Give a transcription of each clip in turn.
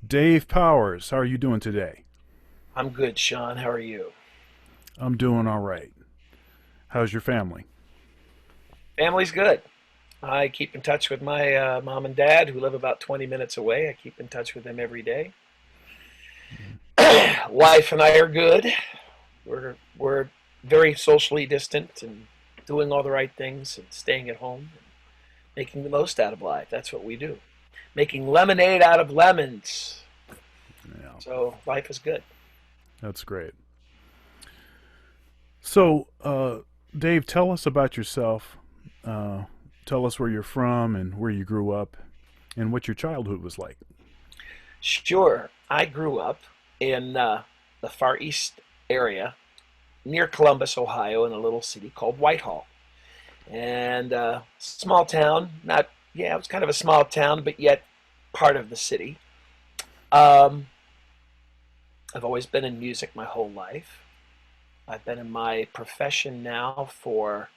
Dave Powers, how are you doing today? I'm good, Sean. How are you? I'm doing all right. How's your family? Family's good. I keep in touch with my mom and dad, who live about 20 minutes away. I keep in touch with them every day. Wife and I are good. We're very socially distant and doing all the right things and staying at home and making the most out of life. That's what we do. Making lemonade out of lemons. Yeah, So life is good. that's great. So, Dave, tell us about yourself. Uh, Tell us where you're from and where you grew up and what your childhood was like. Sure. I grew up in the Far East area near Columbus, Ohio, in a little city called Whitehall. And small town, not, yeah, it was kind of a small town, but yet part of the city. Um, I've always been in music my whole life. I've been in my profession now for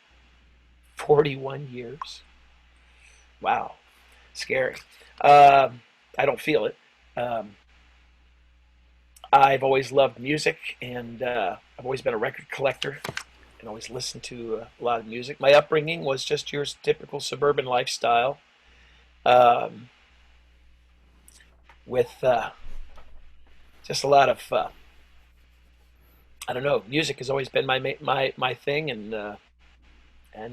41 years. Wow, scary. Um, I don't feel it. Um, I've always loved music, and I've always been a record collector and always listened to a lot of music. My upbringing was just your typical suburban lifestyle, um, with just a lot of I don't know. Music has always been my thing, and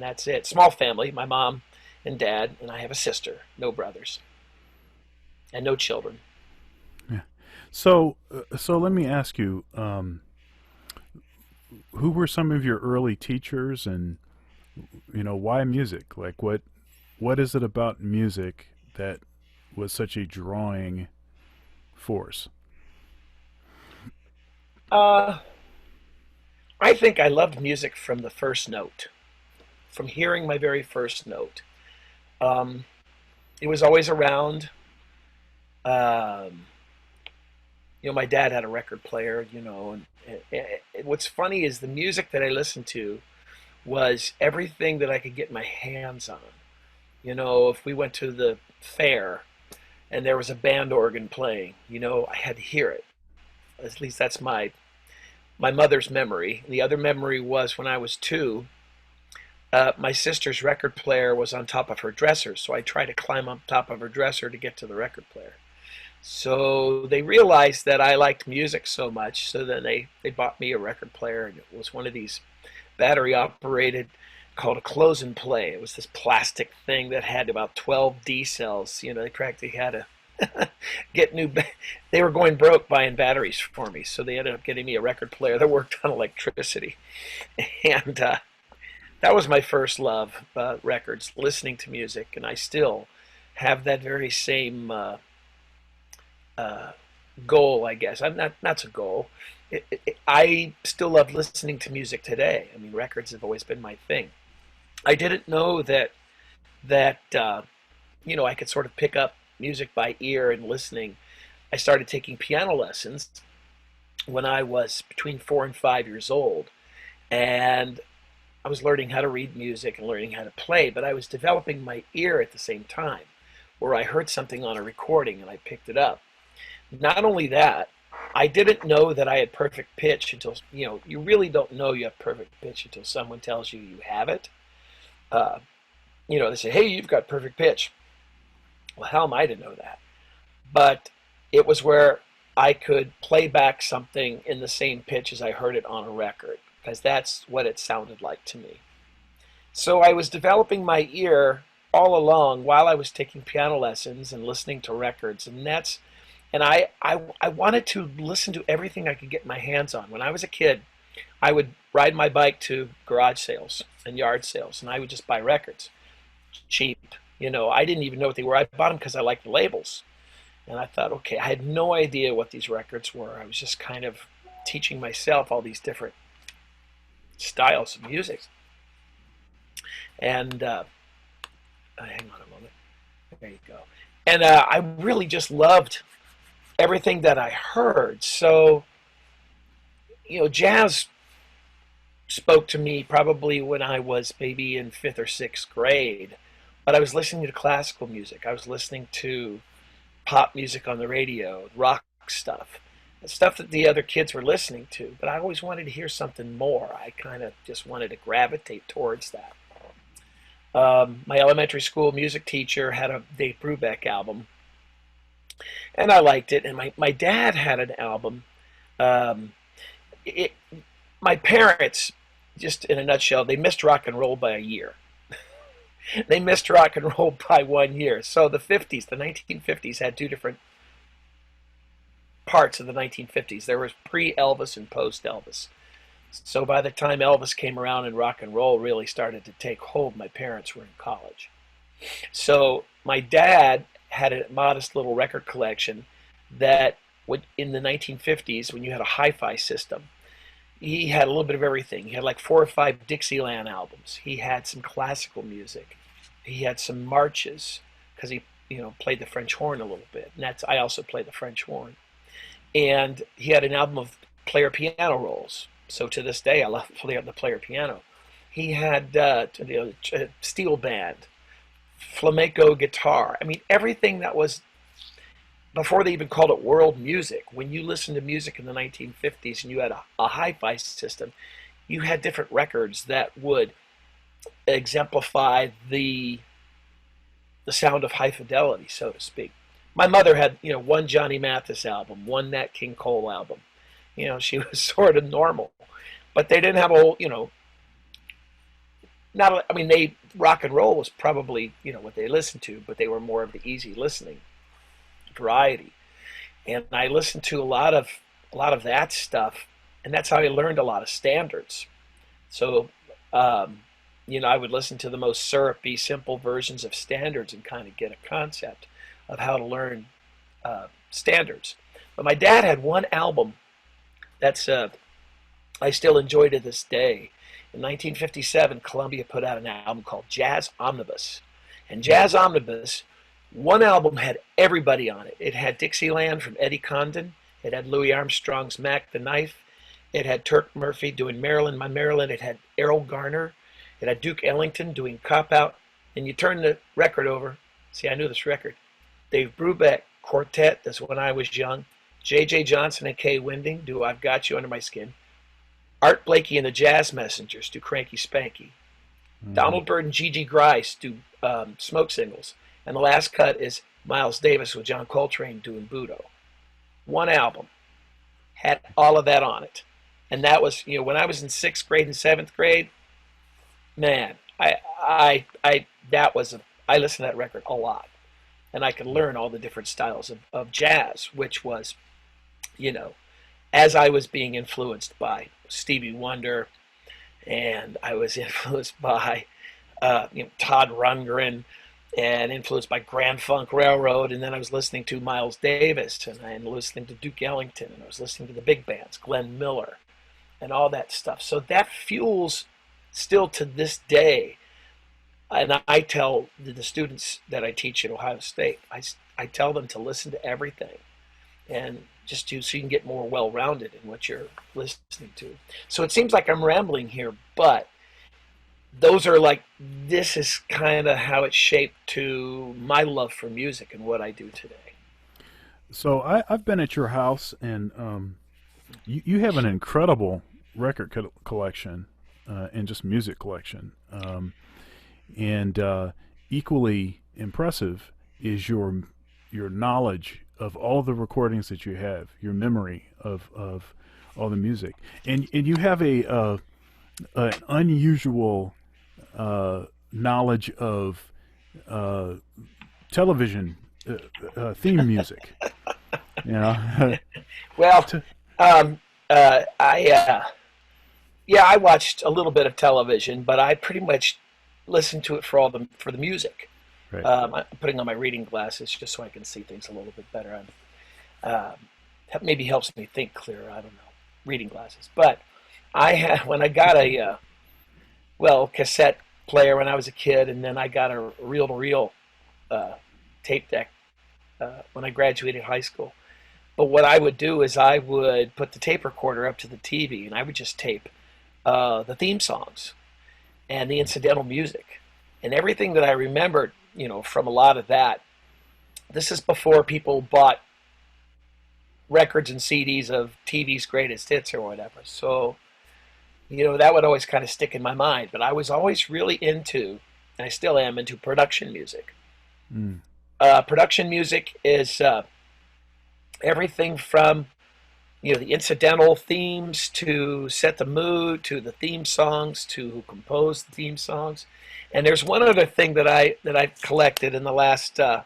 that's it. Small family. My mom and dad, and I have a sister. No brothers and no children. Yeah. So let me ask you, who were some of your early teachers, and why music? Like, what is it about music that was such a drawing force? Uh, I think I loved music from the first note, from hearing my very first note. Um, it was always around. Um, my dad had a record player, and what's funny is the music that I listened to was everything that I could get my hands on. If we went to the fair and there was a band organ playing, I had to hear it. At least that's my mother's memory. The other memory was when I was two. My sister's record player was on top of her dresser, so I tried to climb up top of her dresser to get to the record player. So they realized that I liked music so much, so then they bought me a record player, and it was one of these battery operated, called a close and play. It was this plastic thing that had about 12 D cells. They practically had to get new. They were going broke buying batteries for me, so they ended up getting me a record player that worked on electricity, and that was my first love, records, listening to music, and I still have that very same uh, goal, I guess. I'm not a goal. I still love listening to music today. I mean, records have always been my thing. I didn't know that I could sort of pick up music by ear and listening. I started taking piano lessons when I was between 4 and 5 years old, and I was learning how to read music and learning how to play, but I was developing my ear at the same time, where I heard something on a recording and I picked it up. Not only that, I didn't know that I had perfect pitch until, you really don't know you have perfect pitch until someone tells you you have it. Uh, they say, hey, you've got perfect pitch. Well, how am I to know that? But it was where I could play back something in the same pitch as I heard it on a record, because that's what it sounded like to me. So I was developing my ear all along while I was taking piano lessons and listening to records, and I wanted to listen to everything I could get my hands on. When I was a kid, I would ride my bike to garage sales and yard sales, and I would just buy records cheap. I didn't even know what they were. I bought them because I liked the labels, and I thought, okay, I had no idea what these records were. I was just kind of teaching myself all these different styles of music, and hang on a moment. There you go. And I really just loved everything that I heard. So, jazz spoke to me probably when I was maybe in fifth or sixth grade. But I was listening to classical music. I was listening to pop music on the radio, rock stuff, stuff that the other kids were listening to. But I always wanted to hear something more. I kind of just wanted to gravitate towards that. My elementary school music teacher had a Dave Brubeck album, and I liked it. And my dad had an album. Um, it, my parents, just in a nutshell, they missed rock and roll by a year. They missed rock and roll by 1 year. So the 1950s had two different parts of the 1950s. There was pre-Elvis and post-Elvis. So by the time Elvis came around and rock and roll really started to take hold, my parents were in college. So my dad had a modest little record collection that would, in the 1950s, when you had a hi-fi system, he had a little bit of everything. He had like 4 or 5 Dixieland albums. He had some classical music. He had some marches because he, played the French horn a little bit. And I also play the French horn. And he had an album of player piano rolls. So to this day, I love the player piano. He had steel band, flamenco guitar. I mean, everything that was before they even called it world music. When you listened to music in the 1950s and you had a hi-fi system, you had different records that would exemplify the sound of high fidelity, so to speak. My mother had, one Johnny Mathis album, one Nat King Cole album. She was sort of normal, but they didn't have a whole, not. I mean, rock and roll was probably, what they listened to, but they were more of the easy listening variety. And I listened to a lot of that stuff, and that's how I learned a lot of standards. So, I would listen to the most syrupy, simple versions of standards and kind of get a concept of how to learn standards. But my dad had one album that's I still enjoy to this day. In 1957, Columbia put out an album called Jazz Omnibus. And Jazz Omnibus, one album had everybody on it. It had Dixieland from Eddie Condon. It had Louis Armstrong's Mac the Knife. It had Turk Murphy doing Maryland, My Maryland. It had Errol Garner. It had Duke Ellington doing Cop Out. And you turn the record over. See, I knew this record. Dave Brubeck Quartet, that's When I Was Young. J.J. Johnson and Kay Winding do I've Got You Under My Skin. Art Blakey and the Jazz Messengers do Cranky Spanky. Donald Byrd and Gigi Grice do Smoke Signals. And the last cut is Miles Davis with John Coltrane doing Budo. One album had all of that on it. And that was, when I was in 6th grade and 7th grade, man, I listened to that record a lot. And I could learn all the different styles of jazz, which was, as I was being influenced by Stevie Wonder, and I was influenced by Todd Rundgren, and influenced by Grand Funk Railroad, and then I was listening to Miles Davis, and I was listening to Duke Ellington, and I was listening to the big bands, Glenn Miller, and all that stuff. So that fuels still to this day. And I tell the students that I teach at Ohio State, I tell them to listen to everything, and so you can get more well-rounded in what you're listening to. So it seems like I'm rambling here, but this is kind of how it shaped to my love for music and what I do today. So I've been at your house, and you have an incredible record collection and just music collection. And equally impressive is your knowledge of all the recordings that you have, your memory of all the music, and you have an unusual knowledge of television theme music. Well, I watched a little bit of television, but I pretty much listened to it for the music. Right. I'm putting on my reading glasses just so I can see things a little bit better. That maybe helps me think clearer. I don't know, reading glasses. But when I got a cassette player when I was a kid, and then I got a reel-to-reel tape deck when I graduated high school. But what I would do is I would put the tape recorder up to the TV, and I would just tape the theme songs and the incidental music. And everything that I remembered, from a lot of that This is before people bought records and CDs of TV's greatest hits or whatever. So, that would always kind of stick in my mind. But I was always really into, and I still am into production music. Mm. Production music is everything from the incidental themes to set the mood to the theme songs to who composed the theme songs. And there's one other thing that I've collected in the last 10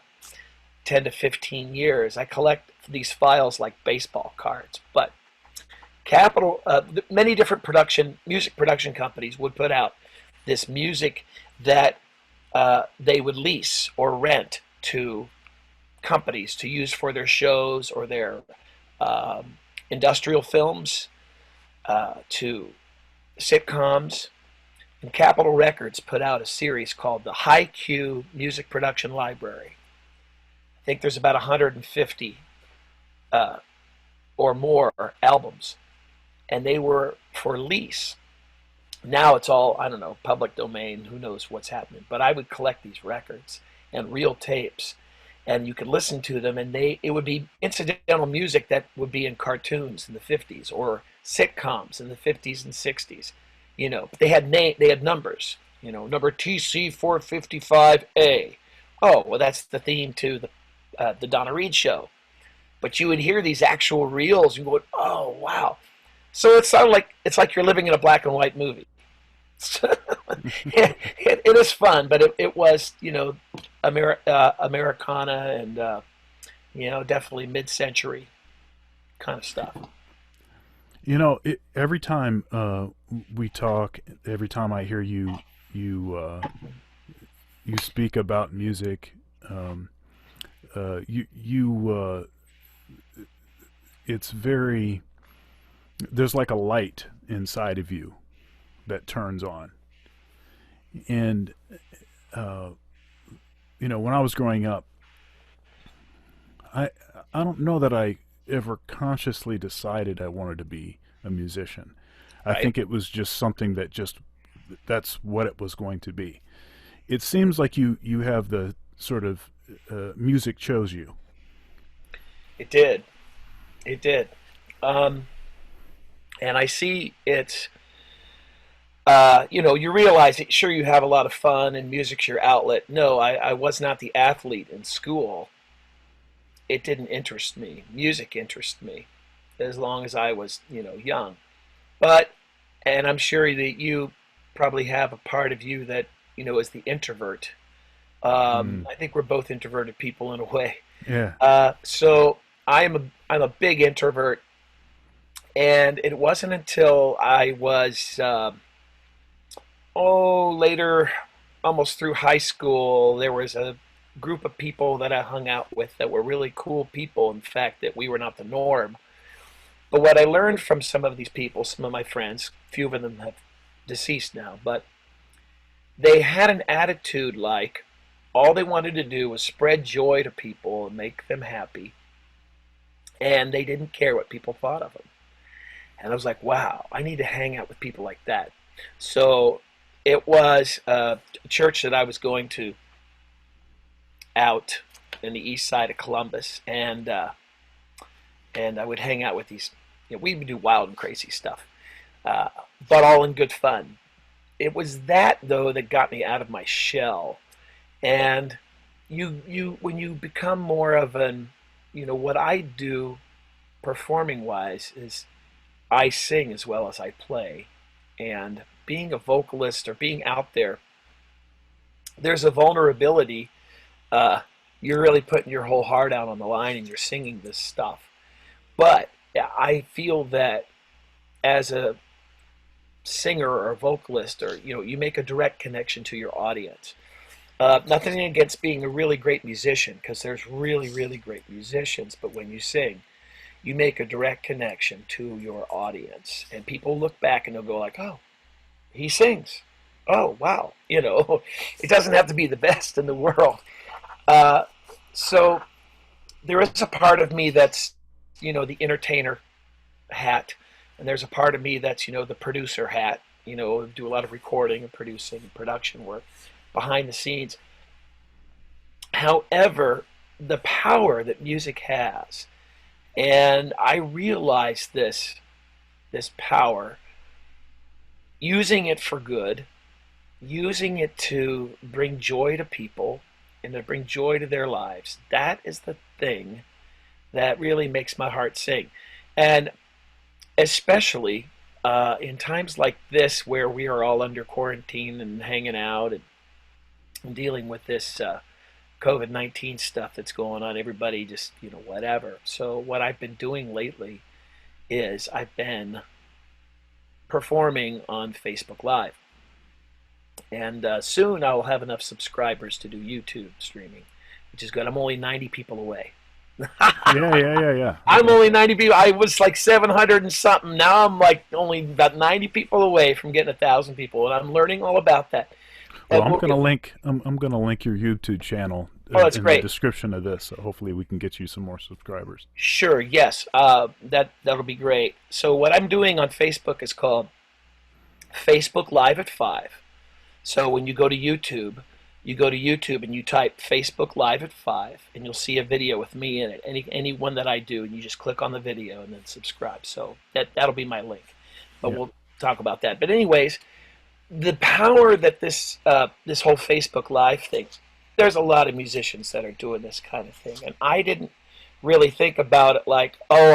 to 15 years. I collect these files like baseball cards, but many different music production companies would put out this music that they would lease or rent to companies to use for their shows or their industrial films, to sitcoms. And Capitol Records put out a series called the High Q Music Production Library. I think there's about 150 or more albums, and they were for lease. Now it's all, I don't know, public domain, who knows what's happening. But I would collect these records and real tapes, and you could listen to them, and it would be incidental music that would be in cartoons in the 50s or sitcoms in the 50s and 60s. They had numbers, number TC455A. Oh, well, that's the theme to the Donna Reed show. But you would hear these actual reels and go, oh, wow. So it's like you're living in a black and white movie. It is fun, but it was, Americana and, definitely mid-century kind of stuff. Every time we talk, every time I hear you speak about music, it's very, there's like a light inside of you that turns on. And when I was growing up, I don't know that I ever consciously decided I wanted to be a musician. I Right. think it was just something that's what it was going to be. It seems like you have the sort of music chose you. It did. It did. Um, and I see it, you realize that sure you have a lot of fun and music's your outlet. No, I was not the athlete in school. It didn't interest me. Music interested me as long as I was, young. But, and I'm sure that you probably have a part of you that, is the introvert. Mm. I think we're both introverted people in a way. Yeah. So I'm a big introvert, and it wasn't until I was later, almost through high school, there was a group of people that I hung out with that were really cool people. In fact, that we were not the norm. But what I learned from some of these people, some of my friends, a few of them have deceased now, but they had an attitude like all they wanted to do was spread joy to people and make them happy, and they didn't care what people thought of them. And I was like, wow, I need to hang out with people like that. So it was a church that I was going to out in the east side of Columbus, and I would hang out with these. We would do wild and crazy stuff, but all in good fun. It was that though that got me out of my shell, and you when you become more of an, what I do performing wise is I sing as well as I play, and being a vocalist or being out there, there's a vulnerability. You're really putting your whole heart out on the line and you're singing this stuff. But yeah, I feel that as a singer or a vocalist, or you make a direct connection to your audience. Nothing against being a really great musician, because there's really, really great musicians. But when you sing, you make a direct connection to your audience, and people look back and they'll go like, "Oh, he sings. Oh, wow." It doesn't have to be the best in the world. Uh, so there is a part of me that's, the entertainer hat, and there's a part of me that's, the producer hat. Do a lot of recording and producing and production work behind the scenes. However, the power that music has. And I realized this power, using it for good, using it to bring joy to people and to bring joy to their lives. That is the thing that really makes my heart sing. And especially in times like this where we are all under quarantine and hanging out and dealing with this COVID-19 stuff that's going on, everybody just, whatever. So, what I've been doing lately is I've been performing on Facebook Live. And soon I will have enough subscribers to do YouTube streaming, which is good. I'm only 90 people away. Yeah, yeah, yeah, yeah. I'm only 90 people. I was like 700 and something. Now I'm like only about 90 people away from getting 1,000 people, and I'm learning all about that. Well, And I'm we'll gonna link. I'm gonna link your YouTube channel Oh, that's in the great. description of this. So hopefully, we can get you some more subscribers. Sure, yes, that'll be great. So what I'm doing on Facebook is called Facebook Live at 5. So when you go to YouTube and you type Facebook Live at 5, and you'll see a video with me in it. Any one that I do, and you just click on the video and then subscribe. So that'll be my link. But Yeah. we'll talk about that. But anyways, the power that this whole Facebook Live thing. There's a lot of musicians that are doing this kind of thing, and I didn't really think about it like, oh,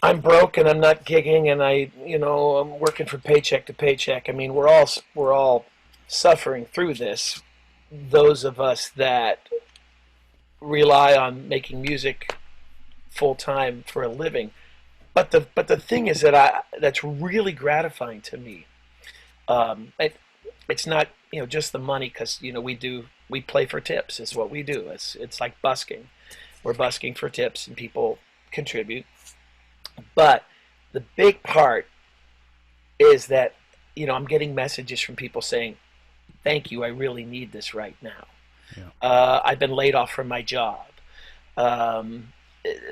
I'm broke and I'm not gigging and I'm working from paycheck to paycheck. I mean, we're all suffering through this. Those of us that rely on making music full time for a living. But the thing is that's really gratifying to me. It's not just the money, because we play for tips is what we do. It's like busking. We're busking for tips and people contribute. But the big part is that I'm getting messages from people saying, "Thank you, I really need this right now. Yeah. I've been laid off from my job. Um,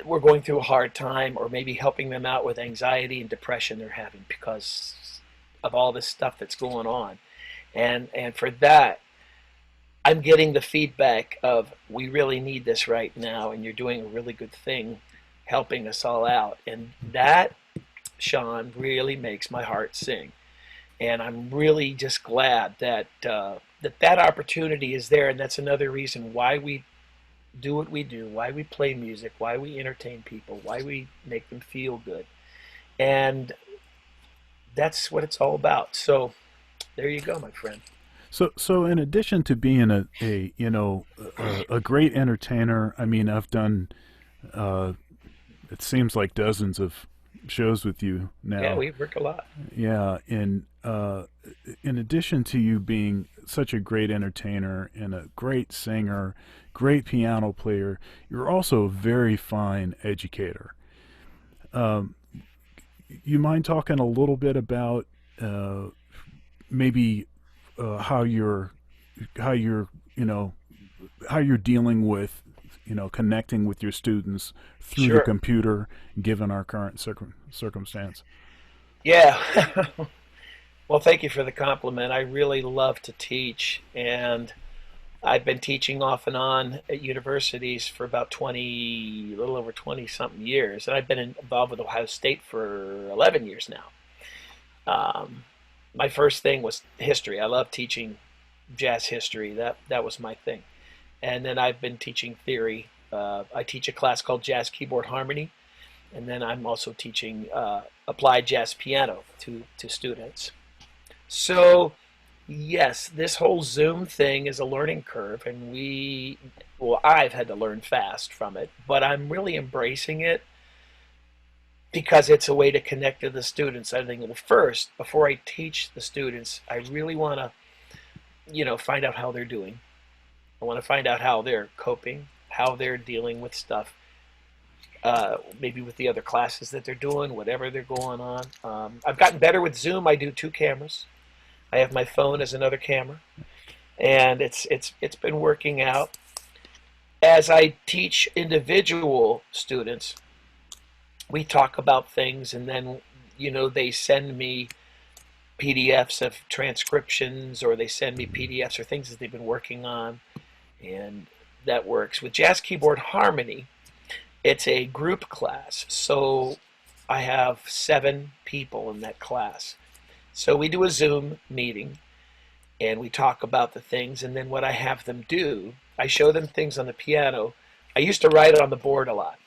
we're going through a hard time," or maybe helping them out with anxiety and depression they're having because of all this stuff that's going on. And for that, I'm getting the feedback of, "We really need this right now, and you're doing a really good thing helping us all out." And that, Sean, really makes my heart sing. And I'm really just glad that that opportunity is there. And that's another reason why we do what we do, why we play music, why we entertain people, why we make them feel good. And that's what it's all about. So there you go, my friend. So in addition to being a great entertainer, I mean, I've done uh, it seems like dozens of shows with you Yeah, now. we work a lot. Yeah, and in addition to you being such a great entertainer and a great singer, great piano player, you're also a very fine educator. Um, you mind talking a little bit about uh, maybe how you're you know how you're dealing with connecting with your students through the Sure. computer, given our current circumstance? Yeah. Well, thank you for the compliment. I really love to teach, and I've been teaching off and on at universities for about 20, a little over 20 something years, and I've been involved with Ohio State for 11 years now. Um, my first thing was history. I love teaching jazz history. That was my thing. And then I've been teaching theory. I teach a class called Jazz Keyboard Harmony, and then I'm also teaching applied jazz piano to students. So, yes, this whole Zoom thing is a learning curve, and well, I've had to learn fast from it, but I'm really embracing it because it's a way to connect to the students. I think, well, first, before I teach the students, I really want to, find out how they're doing. I want to find out how they're coping, how they're dealing with stuff, maybe with the other classes that they're doing, whatever they're going on. I've gotten better with Zoom. I do two cameras. I have my phone as another camera, and it's been working out. As I teach individual students, we talk about things, and then they send me PDFs of transcriptions, or they send me PDFs or things that they've been working on, and that works. With Jazz Keyboard Harmony, it's a group class. So I have 7 people in that class. So we do a Zoom meeting and we talk about the things. And then what I have them do, I show them things on the piano. I used to write on the board a lot,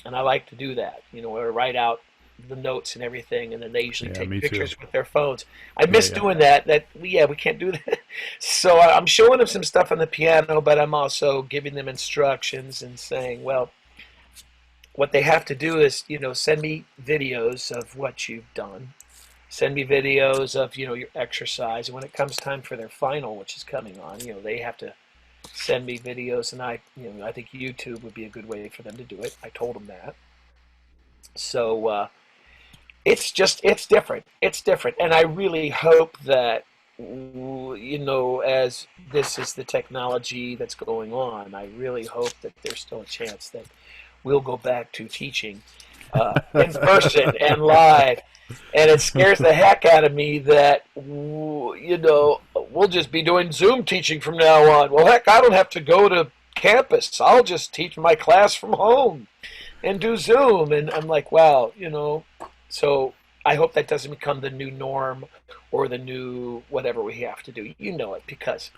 and I like to do that. Or write out the notes and everything, and then they usually Yeah, take me too. pictures with their phones. I Yeah, miss yeah. doing that. Yeah, we can't do that. So I'm showing them some stuff on the piano, but I'm also giving them instructions and saying, well, what they have to do is, send me videos of what you've done. Send me videos of, your exercise. And when it comes time for their final, which is coming on, they have to send me videos. And I think YouTube would be a good way for them to do it. I told them that. So it's different. It's different. And I really hope that, as this is the technology that's going on, I really hope that there's still a chance that we'll go back to teaching in person and live. And it scares the heck out of me that, we'll just be doing Zoom teaching from now on. Well, heck, I don't have to go to campus. I'll just teach my class from home and do Zoom. And I'm like, wow, so I hope that doesn't become the new norm or the new whatever we have to do. It because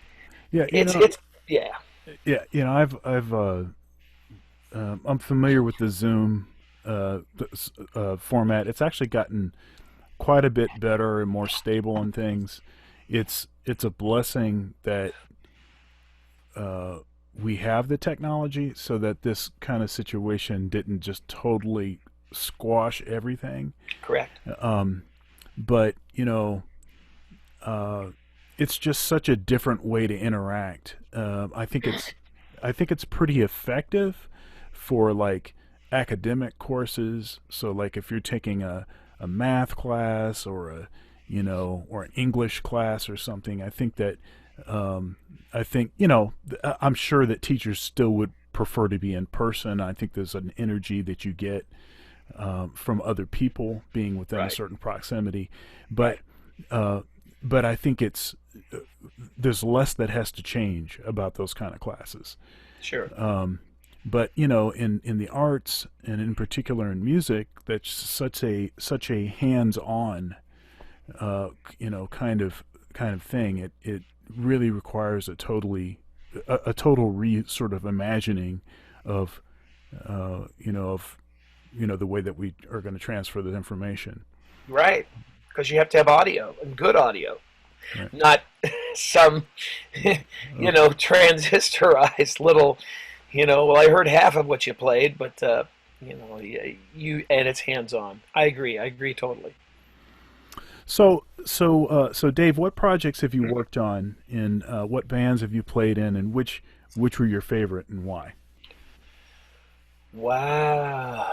Yeah, it's yeah, yeah, I'm familiar with the Zoom format. It's actually gotten quite a bit better and more stable and things. It's a blessing that we have the technology so that this kind of situation didn't just totally squash everything. correct. Um, but it's just such a different way to interact. I think it's pretty effective for like academic courses. So like if you're taking a math class or or an English class or something, I think that I think I'm sure that teachers still would prefer to be in person. I think there's an energy that you get from other people being within a Right, certain proximity, but right, uh, but I think there's less that has to change about those kind of classes. sure. But in the arts and in particular in music, that's such a hands-on kind of thing. It really requires a total sort of imagining of of the way that we are going to transfer the information. Right, because you have to have audio and good audio, Right. not some, Oh, transistorized little, well, I heard half of what you played, but, and it's hands on. I agree. I agree totally. so Dave, what projects have you worked on, and what bands have you played in, and which were your favorite and why? Wow.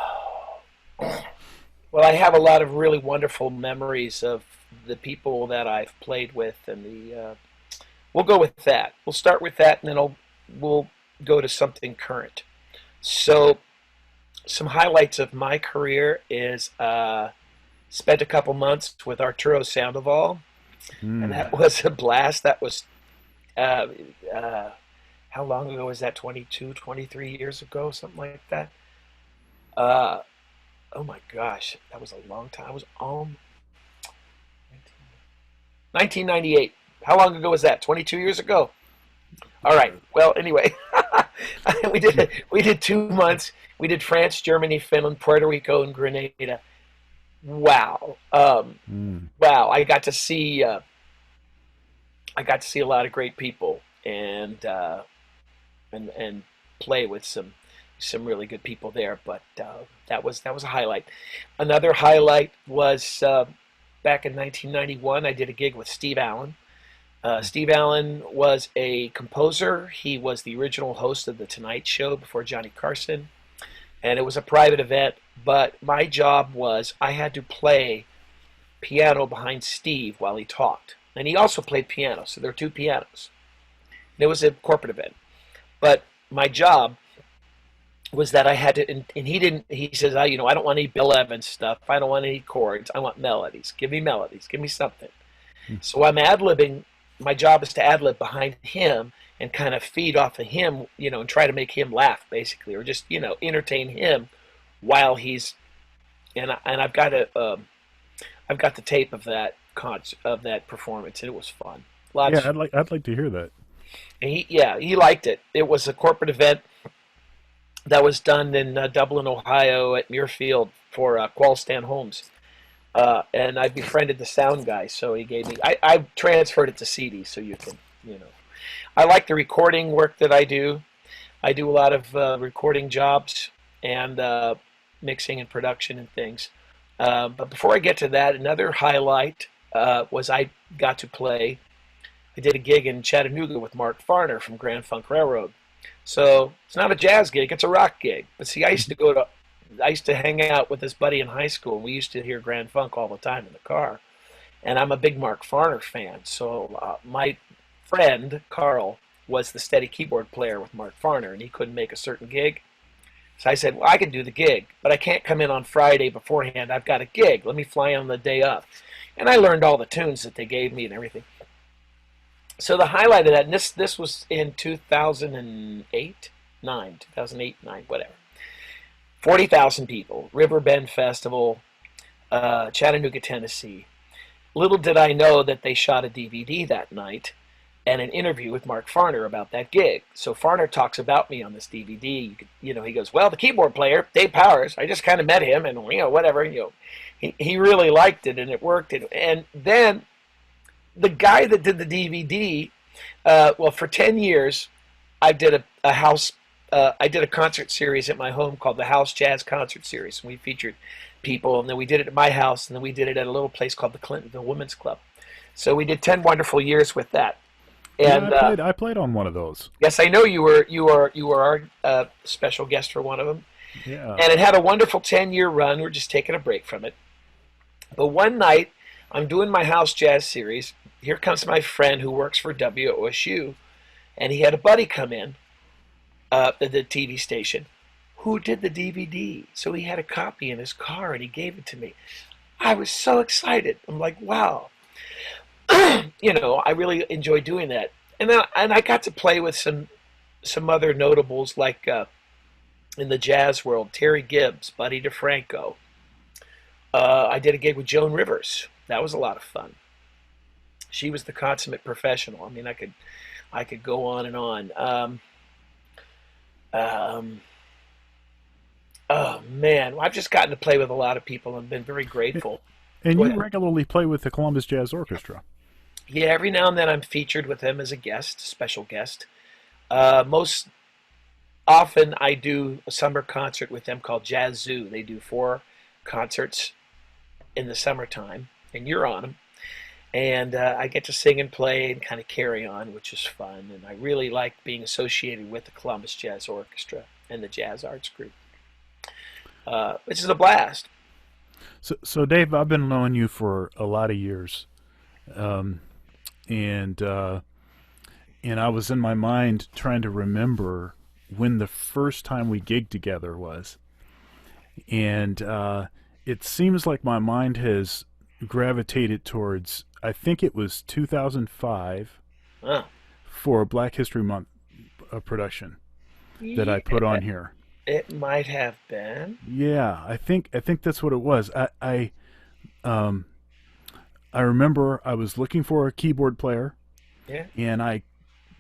Well, I have a lot of really wonderful memories of the people that I've played with, and we'll go with that. We'll start with that, and then we'll go to something current. So, some highlights of my career is spent a couple months with Arturo Sandoval, and Hmm. that was a blast. That was uh, uh, how long ago was that? 22, 23 years ago, something like that. Uh, oh my gosh, that was a long time. I was 1998. How long ago was that? 22 years ago. All right. Well, anyway, we did 2 months. We did France, Germany, Finland, Puerto Rico, and Grenada. Wow. Hmm. Wow. I got to see a lot of great people and play with some really good people there. But that was a highlight. Another highlight was back in 1991. I did a gig with Steve Allen. Steve Allen was a composer. He was the original host of The Tonight Show before Johnny Carson, and it was a private event. But my job was I had to play piano behind Steve while he talked, and he also played piano. So there were 2 pianos. And it was a corporate event, but my job was that I had to, and he didn't. He says, I don't want any Bill Evans stuff. I don't want any chords. I want melodies. Give me melodies. Give me something. Hmm. So I'm ad libbing. My job is to ad lib behind him, and kind of feed off of him, and try to make him laugh, basically, or just entertain him while he's and I've got the tape of that performance, and it was fun. Yeah, Lots. I'd like to hear that. And he liked it. It was a corporate event that was done in Dublin, Ohio, at Muirfield for Qualstan Homes. And I befriended the sound guy, so he gave me. I transferred it to CD, so you can, I like the recording work that I do. I do a lot of recording jobs and mixing and production and things. But before I get to that, another highlight was I got to play. I did a gig in Chattanooga with Mark Farner from Grand Funk Railroad. So it's not a jazz gig; it's a rock gig. But see, I used to hang out with this buddy in high school. We used to hear Grand Funk all the time in the car, and I'm a big Mark Farner fan. So my friend Carl was the steady keyboard player with Mark Farner, and he couldn't make a certain gig. So I said, well, I can do the gig, but I can't come in on Friday beforehand. I've got a gig. Let me fly in on the day of. And I learned all the tunes that they gave me and everything. So the highlight of that, and this was in 2008, 9, whatever. 40,000 people, Riverbend Festival, Chattanooga, Tennessee. Little did I know that they shot a DVD that night and an interview with Mark Farner about that gig. So Farner talks about me on this DVD. He goes, well, the keyboard player, Dave Powers, I just kind of met him, and whatever, he really liked it, and it worked. And then the guy that did the DVD, well, for 10 years, I did a house. I did a concert series at my home called the House Jazz Concert Series. We featured people, and then we did it at my house, and then we did it at a little place called the Clintonville Women's Club. So we did 10 wonderful years with that. Yeah, And I played on one of those. yes, I know you were our special guest for one of them, Yeah. and it had a wonderful 10-year run. We're just taking a break from it. But one night, I'm doing my House Jazz Series. Here comes my friend who works for WOSU, and he had a buddy come in at the TV station who did the DVD. So he had a copy in his car, and he gave it to me. I was so excited. I'm like, wow. I really enjoy doing that. And I got to play with some other notables like in the jazz world, Terry Gibbs, Buddy DeFranco. I did a gig with Joan Rivers. That was a lot of fun. She was the consummate professional. I mean, I could go on and on. Oh man, I've just gotten to play with a lot of people and been very grateful. And Go you ahead. regularly play with the Columbus Jazz Orchestra. Yeah, every now and then I'm featured with them as a guest, special guest. Most often I do a summer concert with them called Jazz Zoo. They do 4 concerts in the summertime, and you're on them. And I get to sing and play and kind of carry on, which is fun. And I really like being associated with the Columbus Jazz Orchestra and the Jazz Arts Group, which is a blast. So Dave, I've been knowing you for a lot of years, um, and and I was in my mind trying to remember when the first time we gigged together was, and it seems like my mind has gravitated towards. I think it was 2005 Huh. for a Black History Month production that I put Yeah, on here. it might have been. Yeah, I think that's what it was. Um I remember I was looking for a keyboard player, Yeah, and I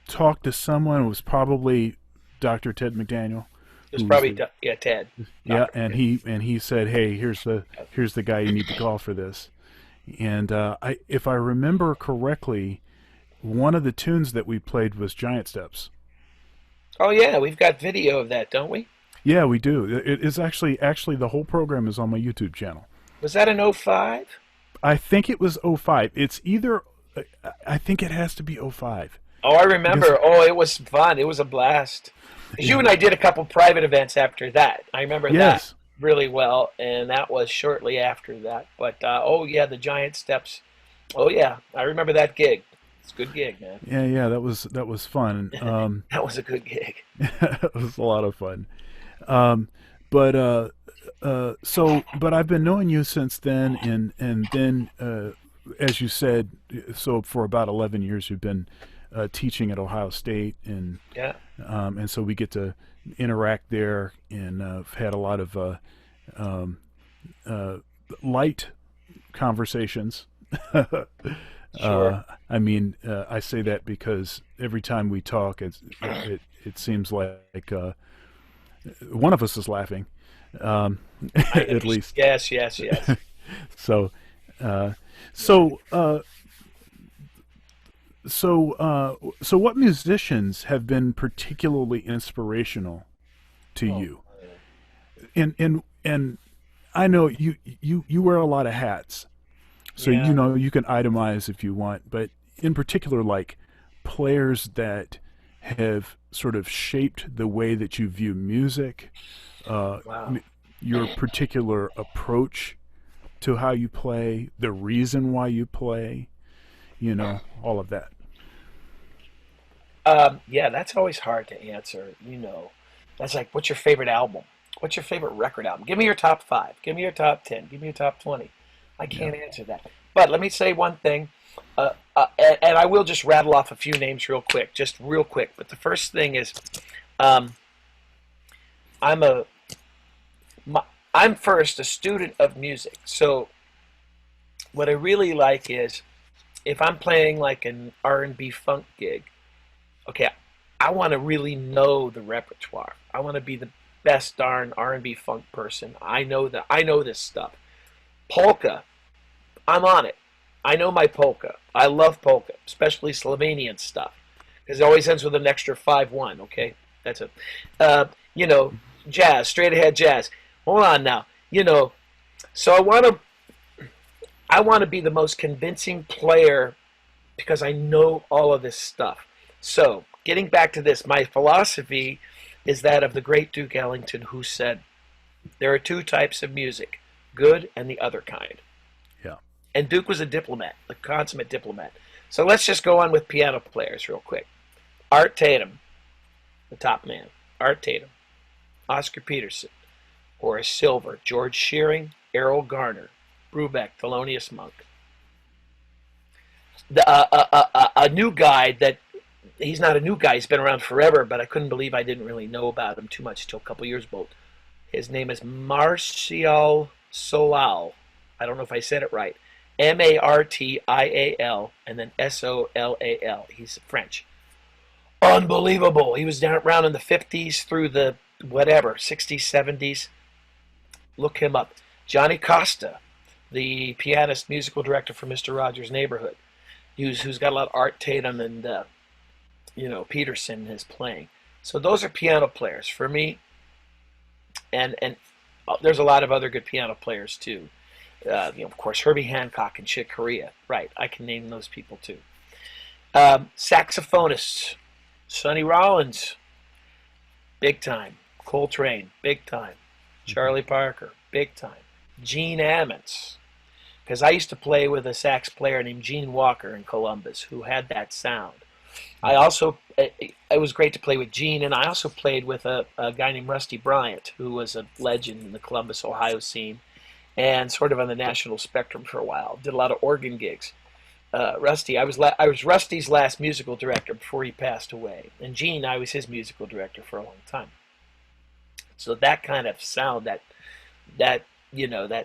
talked to someone. It was probably Dr. Ted McDaniel, it was who was probably the Yeah, Ted, yeah, Doctor and Ted. he said, "Hey, here's the guy you need to call for this." And I if I remember correctly, one of the tunes that we played was Giant Steps. Oh yeah, we've got video of that, don't we? Yeah, we do. It is actually the whole program is on my YouTube channel. Was that an '05? I think it was '05. It's either I think it has to be '05 Oh, I because remember. Oh, it was fun. It was a blast. 'Cause you and I did a couple private events after that. I remember that yes. really well, and that was shortly after that. But oh yeah, the Giant Steps. Oh yeah, I remember that gig. It's a good gig, man. Yeah, that was fun. That was a good gig. It was a lot of fun. Um, but but I've been knowing you since then, and then as you said, so for about 11 years you've been teaching at Ohio State, Yeah, and so we get to interact there, and I've had a lot of um, uh, light conversations. sure. I mean, I say that because every time we talk, it seems like one of us is laughing, um, I at understand. least. Yes, yes, yes. So, uh, Yeah. so, uh, so, what musicians have been particularly inspirational to Oh, you? man. And I know you wear a lot of hats, so you Yeah. know you can itemize if you want, but in particular, like players that have sort of shaped the way that you view music, uh, Wow. m- your particular approach to how you play, the reason why you play, all of that. Yeah, that's always hard to answer. That's like, what's your favorite album? What's your favorite record album? Give me your top five. Give me your top 10. Give me your top 20. I Yeah. can't answer that. But let me say one thing, and I will just rattle off a few names real quick, just real quick. But the first thing is, um, I'm a, my, I'm first a student of music. So what I really like is if I'm playing like an R&B funk gig, okay, I want to really know the repertoire. I want to be the best darn R&B funk person. I know this stuff. Polka, I'm on it. I know my polka. I love polka, especially Slovenian stuff, because it always ends with an extra 5-1. Okay, that's it. Uh, you know, jazz, straight ahead jazz. Hold on now. So I want to be the most convincing player because I know all of this stuff. So, getting back to this, my philosophy is that of the great Duke Ellington, who said, there are two types of music, good and the other kind. Yeah. And Duke was a diplomat, a consummate diplomat. So let's just go on with piano players real quick. Art Tatum, the top man. Art Tatum, Oscar Peterson, Horace Silver, George Shearing, Errol Garner, Brubeck, Thelonious Monk. A new guy that he's not a new guy. He's been around forever, but I couldn't believe I didn't really know about him too much until a couple years ago. His name is Martial Solal. I don't know if I said it right. Martial and then Solal. He's French. Unbelievable. He was down around in the 50s through the whatever, 60s, 70s. Look him up. Johnny Costa, the pianist, musical director for Mr. Rogers' Neighborhood, who's got a lot of Art Tatum and Peterson in his playing. So those are piano players for me, and there's a lot of other good piano players too. Of course, Herbie Hancock and Chick Corea. Right, I can name those people too. Saxophonists, Sonny Rollins, big time. Coltrane, big time. Charlie Parker, big time. Gene Ammons, because I used to play with a sax player named Gene Walker in Columbus who had that sound. I also it was great to play with Gene, and I also played with a guy named Rusty Bryant, who was a legend in the Columbus, Ohio scene, and sort of on the national spectrum for a while. Did a lot of organ gigs. Rusty, I was Rusty's last musical director before he passed away, and Gene, I was his musical director for a long time. So that kind of sound, that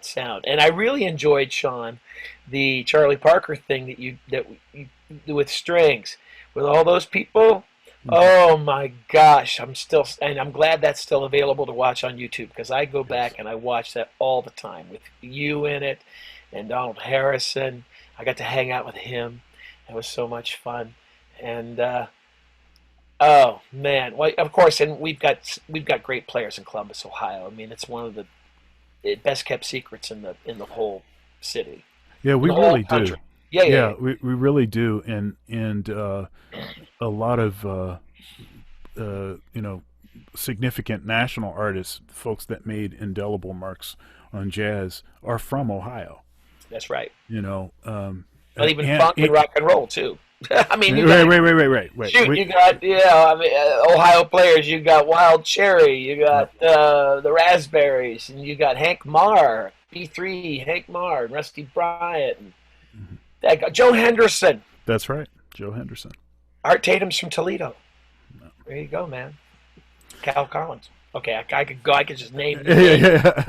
sound, and I really enjoyed, Sean, the Charlie Parker thing that you do with strings with all those people. Hmm. Oh my gosh, I'm glad that's still available to watch on YouTube because I go Yes. back and I watch that all the time with you in it and Donald Harrison. I got to hang out with him. It was so much fun. And oh man, well, of course, and we've got great players in Columbus, Ohio. I mean, it's one of the best kept secrets in the whole city, Yeah, in we the whole really do. country. Yeah, yeah, Yeah, yeah. we really do, and a lot of you know significant national artists, folks that made indelible marks on jazz, are from Ohio. That's right. You know, But even and, funk and rock and roll too. I mean, you wait, got wait, wait, wait, wait, wait, shoot, wait. you got I mean, Ohio players. You got Wild Cherry. You Yep. got the Raspberries, and you got Hank Marr, B3, Hank Marr, and Rusty Bryant, and Mhm. that guy, Joe Henderson. That's right, Joe Henderson. Art Tatum's from Toledo. There you go, man. Cal Collins. Okay, I could go. I could just name you names. Yeah.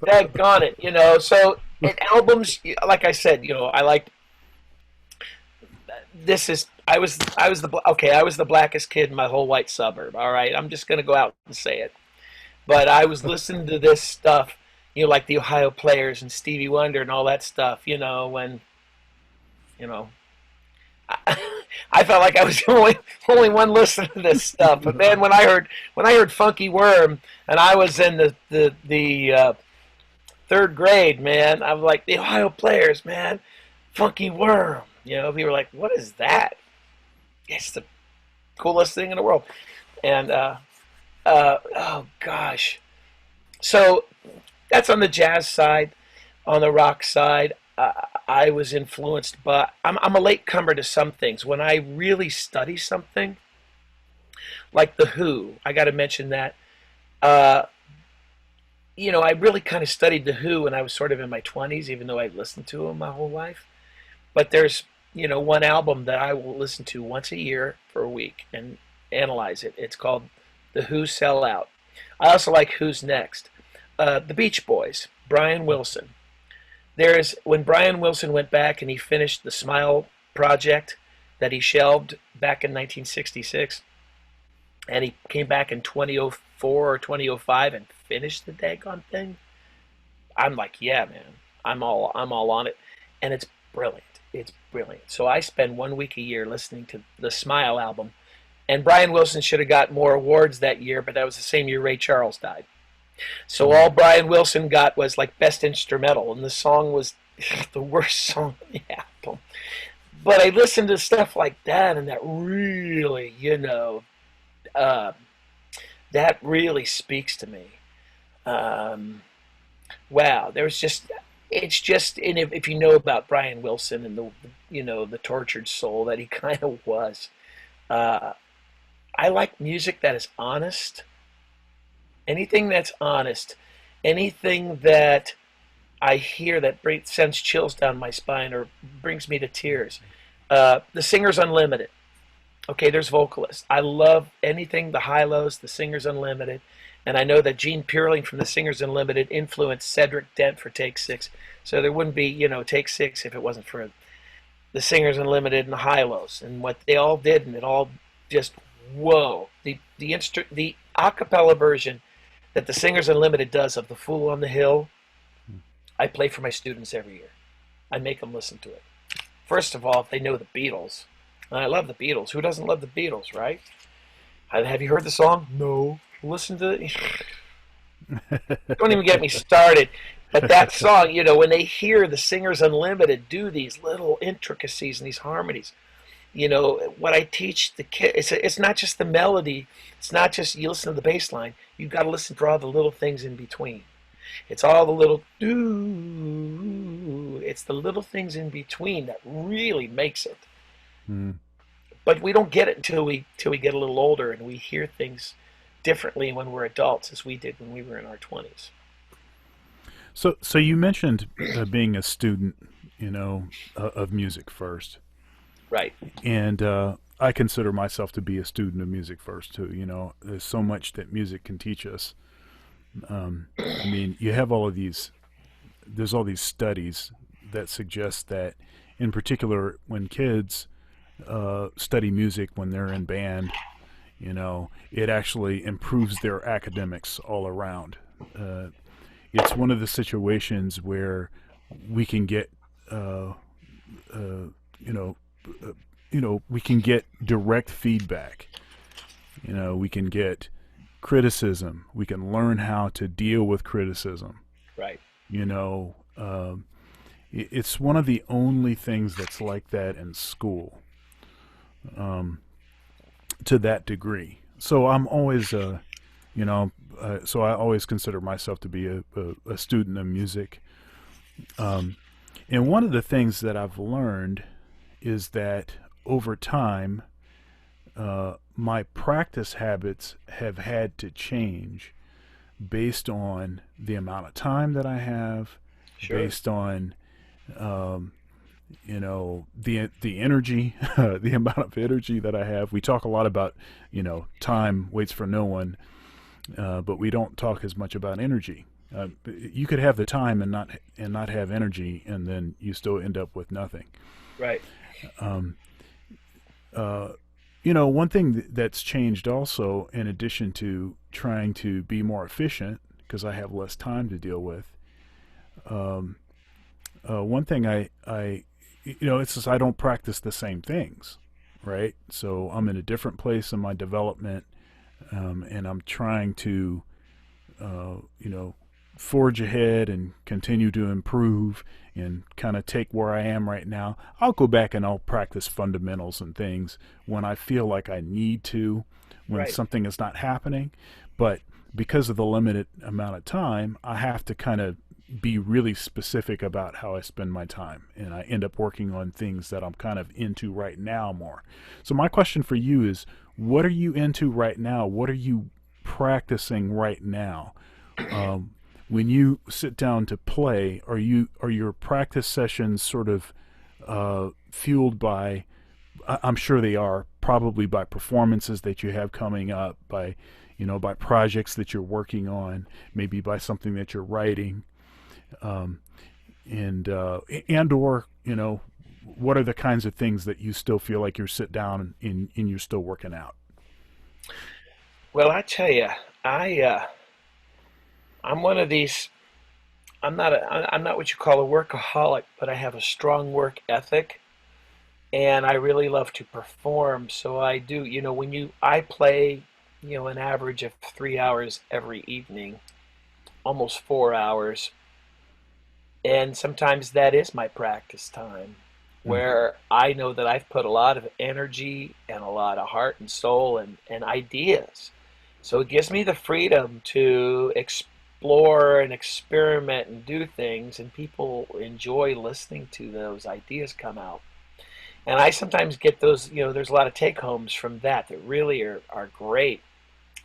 Daggone it, you know. So in albums, like I said, you know, I like this is I was the blackest kid in my whole white suburb. All right, I'm just gonna go out and say it. But I was listening to this stuff, you know, like the Ohio Players and Stevie Wonder and all that stuff. You know, when you know I felt like I was the only one listening to this stuff. But then when I heard Funky Worm, and I was in the third grade, man, I was like, the Ohio Players, man, Funky Worm. You know, people were like, what is that? It's the coolest thing in the world. And oh gosh, so that's on the jazz side. On the rock side, I was influenced by. I'm a late comer to some things. When I really study something, like the Who, I got to mention that. Uh, you know, I really kind of studied the Who when I was sort of in my 20s, even though I'd listened to them my whole life. But there's, you know, one album that I will listen to once a year for a week and analyze it. It's called The Who Sell Out. I also like Who's Next. The Beach Boys, Brian Wilson. There's when Brian Wilson went back and he finished the Smile project that he shelved back in 1966, and he came back in 2004 or 2005 and finished the daggone thing. I'm like, yeah, man, I'm all on it, and it's brilliant. It's brilliant. So I spend 1 week a year listening to the Smile album, and Brian Wilson should have got more awards that year, but that was the same year Ray Charles died. So all Brian Wilson got was like best instrumental, and the song was the worst song on the album. But I listened to stuff like that, and that really, you know, uh, that really speaks to me. Um, wow, there's just it's just, and if you know about Brian Wilson and the you know the tortured soul that he kind of was, uh, I like music that is honest. Anything that's honest, anything that I hear that sends chills down my spine or brings me to tears. The Singers Unlimited. Okay, there's vocalists. I love anything, the Hi-Los, the Singers Unlimited. And I know that Gene Pearling from the Singers Unlimited influenced Cedric Dent for Take Six. So there wouldn't be, you know, Take Six if it wasn't for the Singers Unlimited and the Hi-Los and what they all did, and it all just whoa. The a cappella version that the Singers Unlimited does of The Fool on the Hill, I play for my students every year. I make them listen to it. First of all, if they know the Beatles, and I love the Beatles. Who doesn't love the Beatles, right? Have you heard the song? No. Listen to it. Don't even get me started. But that song, you know, when they hear the Singers Unlimited do these little intricacies and these harmonies, you know, what I teach the kids, it's not just the melody. It's not just you listen to the bass line. You've got to listen for all the little things in between. It's all the little do. It's the little things in between that really makes it. Mm. But we don't get it until we get a little older and we hear things differently when we're adults as we did when we were in our 20s. So you mentioned being a student, you know, of music first, Right. and I consider myself to be a student of music first too. You know, there's so much that music can teach us. I mean, you have all of these. There's all these studies that suggest that, in particular, when kids study music when they're in band, you know, it actually improves their academics all around. It's one of the situations where we can get, you know, we can get direct feedback. You know, we can get criticism. We can learn how to deal with criticism. Right. You know, it's one of the only things that's like that in school, to that degree. So I'm always, you know, so I always consider myself to be a student of music. And one of the things that I've learned is that over time, my practice habits have had to change based on the amount of time that I have, Sure. based on the energy, the amount of energy that I have. We talk a lot about time waits for no one, but we don't talk as much about energy. You could have the time and not have energy, and then you still end up with nothing. Right. Um, uh, One thing that's changed also, in addition to trying to be more efficient, because I have less time to deal with. Um, One thing it's just I don't practice the same things, right? So I'm in a different place in my development, and I'm trying to, uh, you know, forge ahead and continue to improve and kind of take where I am right now. I'll go back and I'll practice fundamentals and things when I feel like I need to, when Right. something is not happening. But because of the limited amount of time, I have to kind of be really specific about how I spend my time. And I end up working on things that I'm kind of into right now more. So, my question for you is, what are you into right now? What are you practicing right now? Um, when you sit down to play, are your practice sessions sort of fueled by? I'm sure they are, probably by performances that you have coming up, by by projects that you're working on, maybe by something that you're writing, um, and or what are the kinds of things that you still feel like you're sit down and you're still working out? Well, I tell you, I I'm one of these. I'm not what you call a workaholic, but I have a strong work ethic, and I really love to perform. So I do. When I play, an average of 3 hours every evening, almost 4 hours, and sometimes that is my practice time, Mm. where I know that I've put a lot of energy and a lot of heart and soul and ideas. So it gives me the freedom to explore and experiment and do things, and people enjoy listening to those ideas come out. And I sometimes get those, there's a lot of take homes from that really are great.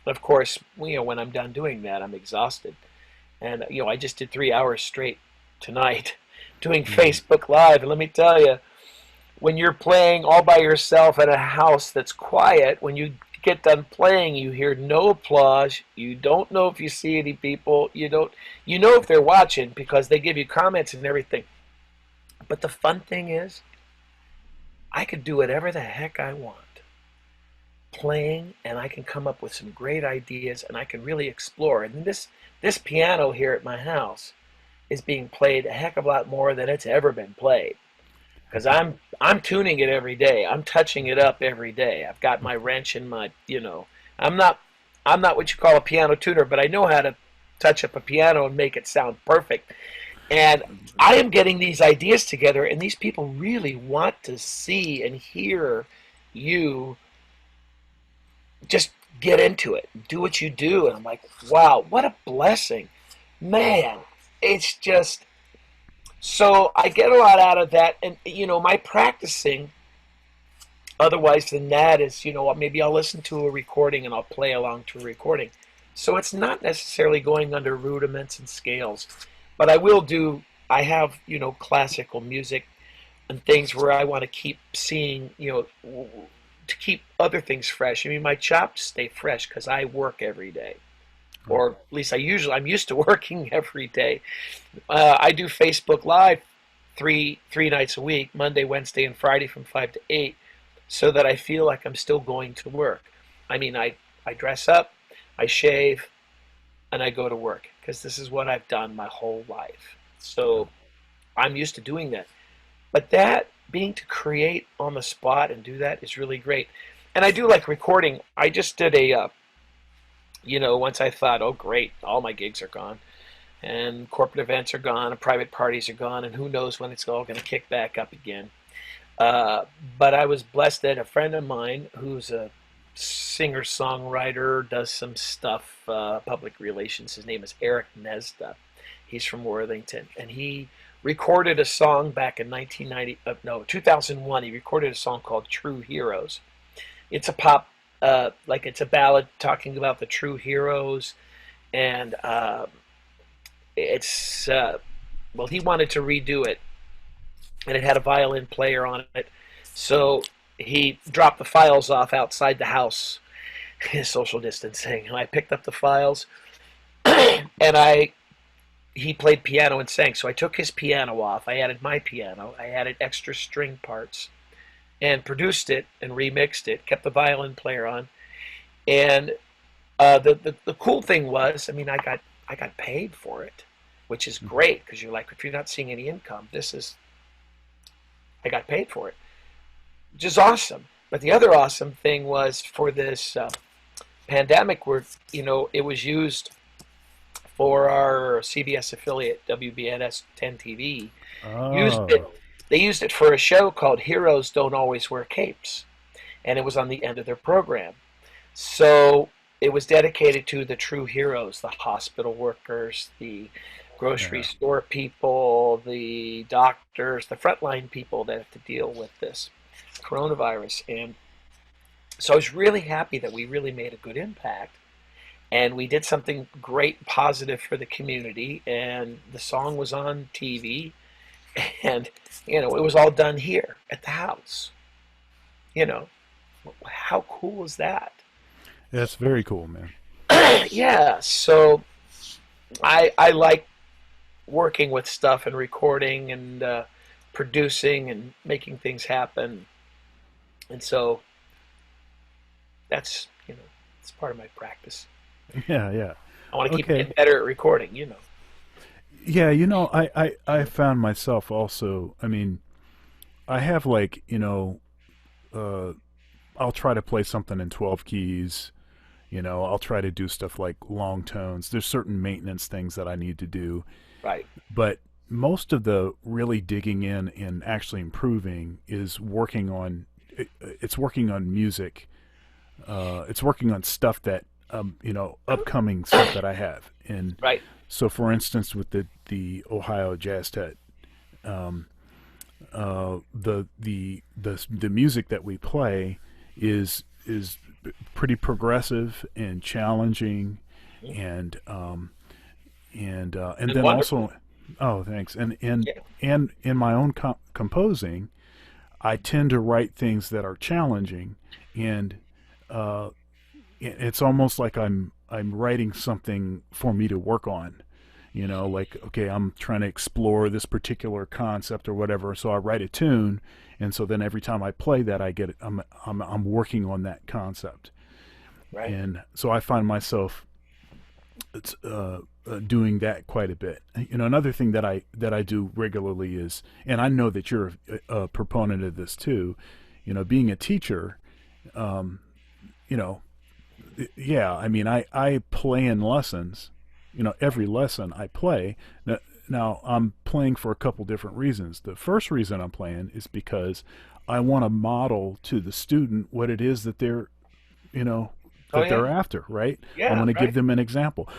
Of course, when I'm done doing that, I'm exhausted. And, I just did 3 hours straight tonight doing Mm. Facebook Live. And let me tell you, when you're playing all by yourself in a house that's quiet, when you get done playing, you hear no applause. You don't know if you see any people. You know if they're watching because they give you comments and everything. But the fun thing is, I could do whatever the heck I want playing, and I can come up with some great ideas, and I can really explore. And this piano here at my house is being played a heck of a lot more than it's ever been played because I'm tuning it every day. I'm touching it up every day. I've got my wrench in my, I'm not I'm not what you call a piano tuner, but I know how to touch up a piano and make it sound perfect. And I am getting these ideas together, and these people really want to see and hear you just get into it, do what you do. And I'm like, wow, what a blessing. Man, it's just so I get a lot out of that. And, my practicing otherwise than that is, maybe I'll listen to a recording and I'll play along to a recording. So it's not necessarily going under rudiments and scales, but I have, classical music and things where I want to keep seeing, to keep other things fresh. I mean, my chops stay fresh because I work every day, or at least I'm used to working every day. I do Facebook Live three nights a week, Monday, Wednesday, and Friday from 5 to 8, so that I feel like I'm still going to work. I mean, I dress up, I shave, and I go to work because this is what I've done my whole life. So I'm used to doing that. But that being to create on the spot and do that is really great. And I do like recording. I just did once I thought, oh, great, all my gigs are gone and corporate events are gone and private parties are gone and who knows when it's all going to kick back up again. Uh, but I was blessed that a friend of mine who's a singer songwriter does some stuff, public relations. His name is Eric Nesda. He's from Worthington, and he recorded a song back in 1990. No, 2001. He recorded a song called "True Heroes." It's a pop, like it's a ballad talking about the true heroes, and it's well, he wanted to redo it and it had a violin player on it. So he dropped the files off outside the house, social distancing, and I picked up the files, and I he played piano and sang. So I took his piano off. I added my piano. I added extra string parts and produced it and remixed it. Kept the violin player on. And the cool thing was, I mean, I got paid for it, which is great because you're like, if you're not seeing any income, this is I got paid for it, which is awesome. But the other awesome thing was for this pandemic, where it was used for our CBS affiliate WBNS 10 TV. Used it. Oh, They used it for a show called Heroes Don't Always Wear Capes, and it was on the end of their program. So it was dedicated to the true heroes, the hospital workers, the grocery yeah. store people, the doctors, the frontline people that have to deal with this coronavirus. And so I was really happy that we really made a good impact and we did something great, positive for the community. And the song was on TV, and it was all done here at the house. You know, how cool is that? That's very cool, man. Yeah. So I like working with stuff and recording and producing and making things happen. And so that's it's part of my practice. Yeah, yeah. I want to keep Okay. getting better at recording. Yeah, I found myself also, I mean, I have like, uh, I'll try to play something in 12 keys. I'll try to do stuff like long tones. There's certain maintenance things that I need to do, Right. but most of the really digging in and actually improving is working on it's working on music. It's working on stuff that upcoming stuff that I have. And Right. so, for instance, with the Ohio Jazz Tet, um, the music that we play is pretty progressive and challenging, and and And then also, wonderful. oh, thanks, and Yeah. and in my own composing, I tend to write things that are challenging, and uh, it's almost like I'm writing something for me to work on. Like, okay, I'm trying to explore this particular concept or whatever, so I write a tune, and so then every time I play that, I get it. I'm working on that concept, Right. and so I find myself doing that quite a bit. Another thing that I do regularly is, and I know that you're a proponent of this too. Being a teacher, um, you know, yeah, I mean, I play in lessons. Every lesson I play. Now, I'm playing for a couple different reasons. The first reason I'm playing is because I want to model to the student what it is that you know, Oh they're yeah. after, right? I Yeah. want to give Right. them an example.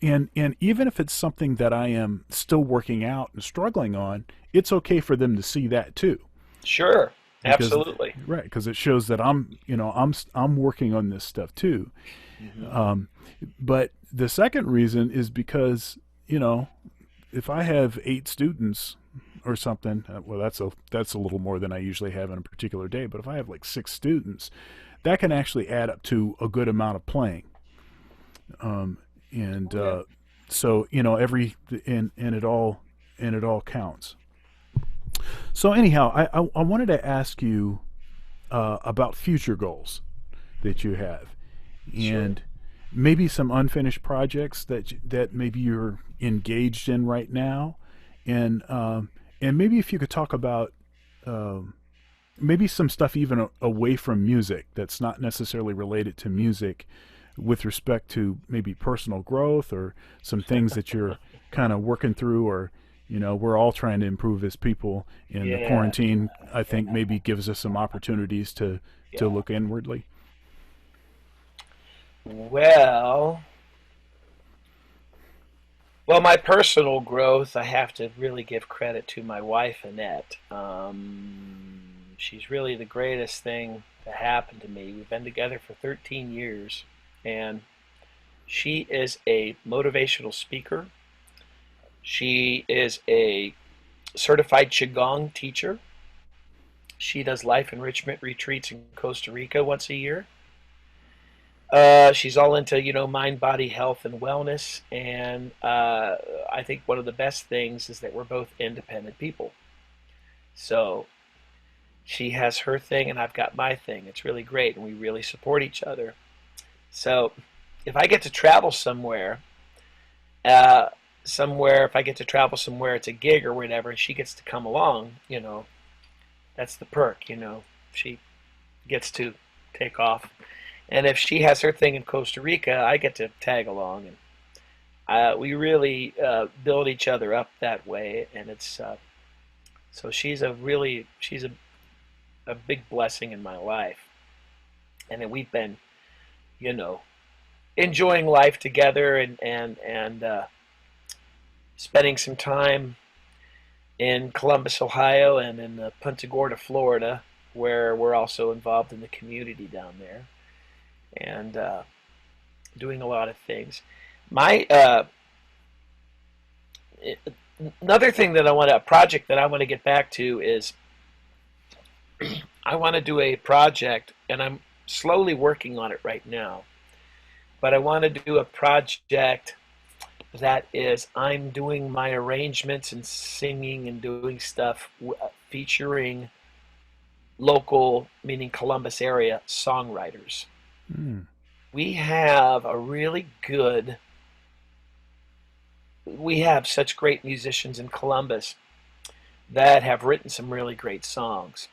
And even if it's something that I am still working out and struggling on, it's okay for them to see that too, Sure. because Absolutely. right, because it shows that I'm working on this stuff too. Hmm. Um, but the second reason is because if I have 8 students or something, well, that's a little more than I usually have in a particular day. But if I have like 6 students, that can actually add up to a good amount of playing. And Oh yeah. so every and it all counts. So anyhow, I wanted to ask you about future goals that you have, Sure. and maybe some unfinished projects that maybe you're engaged in right now, and maybe if you could talk about um, maybe some stuff even away from music that's not necessarily related to music, with respect to maybe personal growth or some things that you're kind of working through, or we're all trying to improve as people, and the Yeah. quarantine, I think, maybe gives us some opportunities to Yeah. look inwardly. Well, my personal growth, I have to really give credit to my wife, Annette. She's really the greatest thing that happened to me. We've been together for 13 years, and she is a motivational speaker. She is a certified Qigong teacher. She does life enrichment retreats in Costa Rica once a year. She's all into, mind, body, health, and wellness. And I think one of the best things is that we're both independent people. So she has her thing, and I've got my thing. It's really great, and we really support each other. So if I get to travel somewhere, if I get to travel somewhere, it's a gig or whatever, and she gets to come along, that's the perk, she gets to take off. And if she has her thing in Costa Rica, I get to tag along, and we really build each other up that way. And it's so she's a big blessing in my life, and then we've been, enjoying life together, and spending some time in Columbus, Ohio, and in Punta Gorda, Florida, where we're also involved in the community down there, and doing a lot of things. My another thing that a project that I want to get back to is I want to do a project, and I'm slowly working on it right now. But I want to do a project that is I'm doing my arrangements and singing and doing stuff featuring local, meaning Columbus area, songwriters. Mm. We have we have such great musicians in Columbus that have written some really great songs.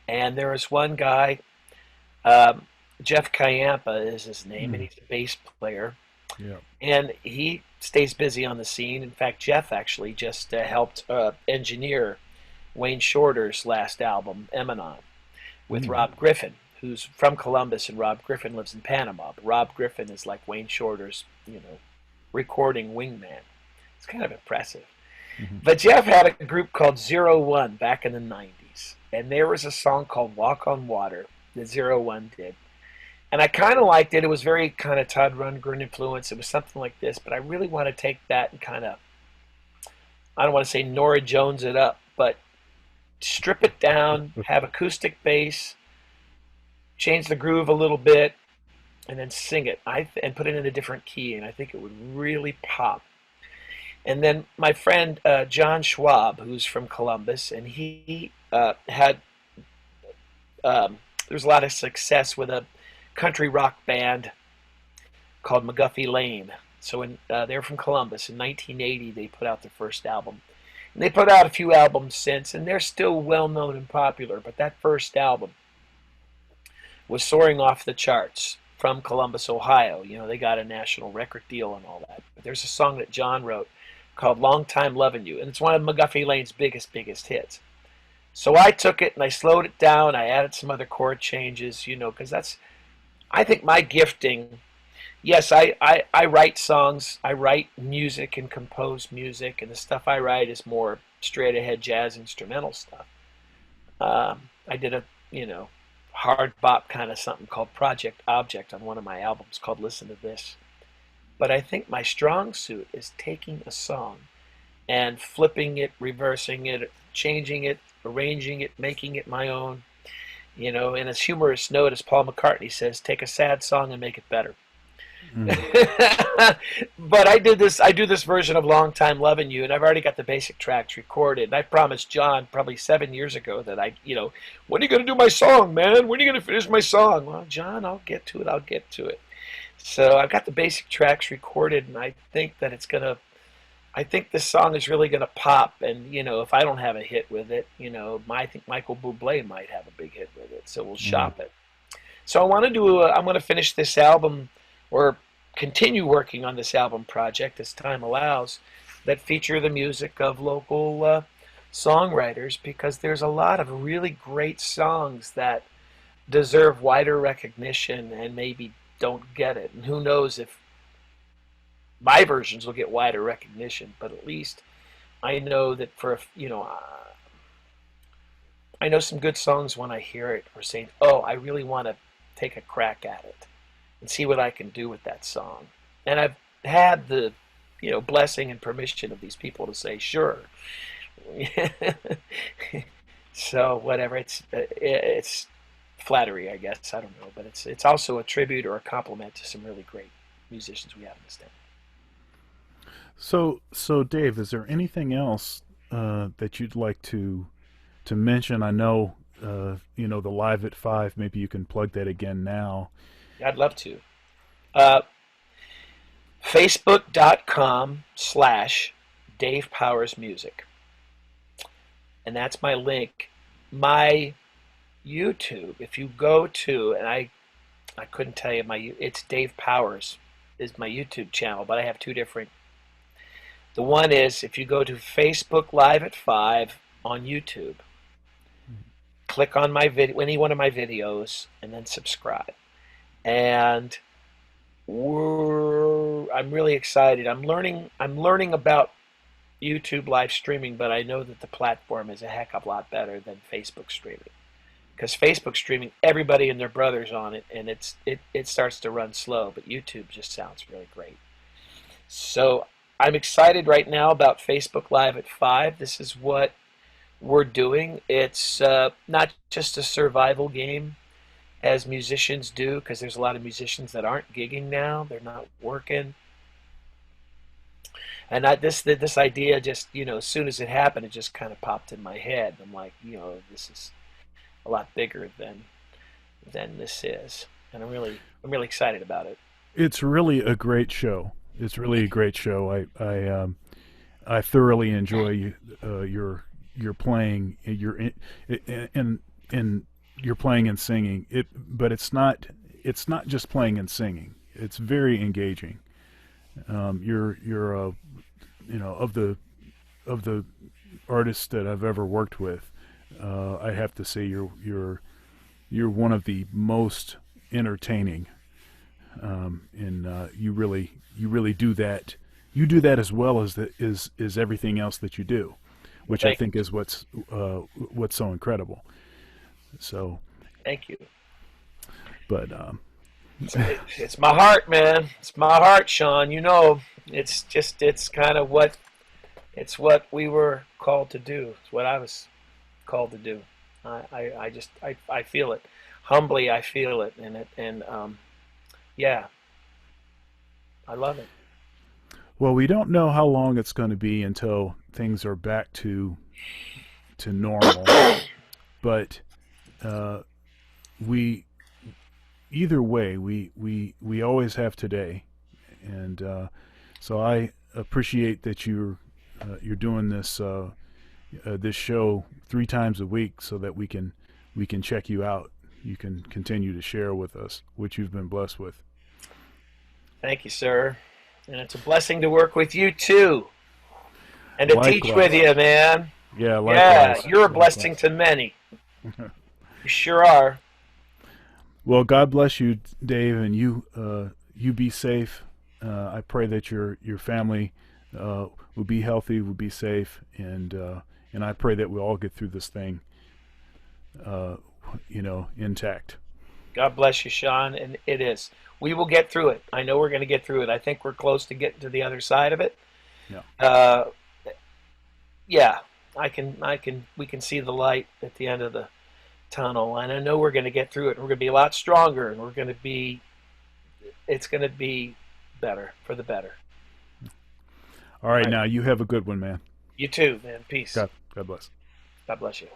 And there is one guy, Jeff Kayampa is his name, and he's a bass player. Yeah. And he stays busy on the scene. In fact, Jeff actually just helped engineer Wayne Shorter's last album, Emanon, with Rob Griffin, who's from Columbus, and Rob Griffin lives in Panama. But Rob Griffin is like Wayne Shorter's, recording wingman. It's kind of impressive. Mm-hmm. But Jeff had a group called 01 back in the 90s. And there was a song called Walk on Water that 01 did. And I kind of liked it. It was very kind of Todd Rundgren influence. It was something like this. But I really want to take that and kind of, I don't want to say Norah Jones it up, but strip it down, have acoustic bass, change the groove a little bit, and then sing it and put it in a different key. And I think it would really pop. And then my friend John Schwab, who's from Columbus, and he had there was a lot of success with a country rock band called McGuffey Lane. So they're from Columbus. In 1980, they put out their first album. And they put out a few albums since, and they're still well known and popular. But that first album was soaring off the charts from Columbus, Ohio. They got a national record deal and all that. But there's a song that John wrote called Long Time Lovin' You, and it's one of McGuffey Lane's biggest hits. So I took it and I slowed it down. I added some other chord changes, because I think my gifting. Yes, I write songs, I write music and compose music, and the stuff I write is more straight ahead jazz instrumental stuff. I did a hard bop kind of something called Project Object on one of my albums called Listen to This. But I think my strong suit is taking a song and flipping it, reversing it, changing it, arranging it, making it my own. In a humorous note, as Paul McCartney says, take a sad song and make it better. But I do this version of Long Time Lovin' You, and I've already got the basic tracks recorded. And I promised John probably 7 years ago that when are you going to do my song, man? When are you going to finish my song? Well, John, I'll get to it. So I've got the basic tracks recorded, and I think that I think this song is really going to pop. And, if I don't have a hit with it, I think Michael Bublé might have a big hit with it. So we'll shop it. So I'm going to finish this album, or continue working on this album project as time allows, that feature the music of local songwriters, because there's a lot of really great songs that deserve wider recognition and maybe don't get it. And who knows if my versions will get wider recognition, but at least I know that I know some good songs when I hear it, or saying, oh, I really want to take a crack at it and see what I can do with that song. And I've had the blessing and permission of these people to say, sure, So whatever, it's flattery, I guess. I don't know, but it's also a tribute or a compliment to some really great musicians we have in this town. So Dave, is there anything else that you'd like to mention? I know the Live at Five. Maybe you can plug that again now. I'd love to. Uh, Facebook.com/Dave Powers Music, and that's my link. My YouTube, if you go to, and I couldn't tell you it's Dave Powers is my YouTube channel, but I have two different. The one is if you go to Facebook Live at 5 on YouTube, click on my video, any one of my videos, and then subscribe. And I'm really excited. I'm learning about YouTube live streaming, but I know that the platform is a heck of a lot better than Facebook streaming. Because Facebook streaming, everybody and their brother's on it, and it starts to run slow. But YouTube just sounds really great. So I'm excited right now about Facebook Live at 5. This is what we're doing. It's not just a survival game as musicians do, because there's a lot of musicians that aren't gigging now. They're not working. And this idea just, as soon as it happened, it just kind of popped in my head. I'm like, this is a lot bigger than this is, and I'm really excited about it. It's really a great show. It's really a great show. I thoroughly enjoy your playing. In you're playing and singing. But it's not just playing and singing. It's very engaging. You're of the artists that I've ever worked with. I have to say you're one of the most entertaining, and you really do that. You do that as well as is everything else that you do, which I Thank, think is what's so incredible. So, thank you. but It's my heart, man. It's my heart, Sean. It's kind of what we were called to do. It's what I was called to do. I feel it. Humbly, I feel it, and yeah, I love it. well, we don't know how long it's going to be until things are back to normal, but uh, we either way we always have today, and so I appreciate that you're doing this show 3 times a week so that we can check you out. You can continue to share with us what you've been blessed with. Thank you, sir. And it's a blessing to work with you too, and to teach with Likewise. you, man. Yeah, Yeah, likewise. you're a blessing Likewise. to many. You sure are. Well, God bless you, Dave, and you be safe. I pray that your family will be healthy, will be safe, and I pray that we all get through this thing, uh, intact. God bless you, Sean. And it is. We will get through it. I know we're going to get through it. I think we're close to getting to the other side of it. Yeah. Uh, yeah, we can see the light at the end of the tunnel, and I know we're going to get through it. We're going to be a lot stronger, and it's going to be better for the better. All All right, right. now you have a good one, man. You too, man. Peace. God bless. God bless you.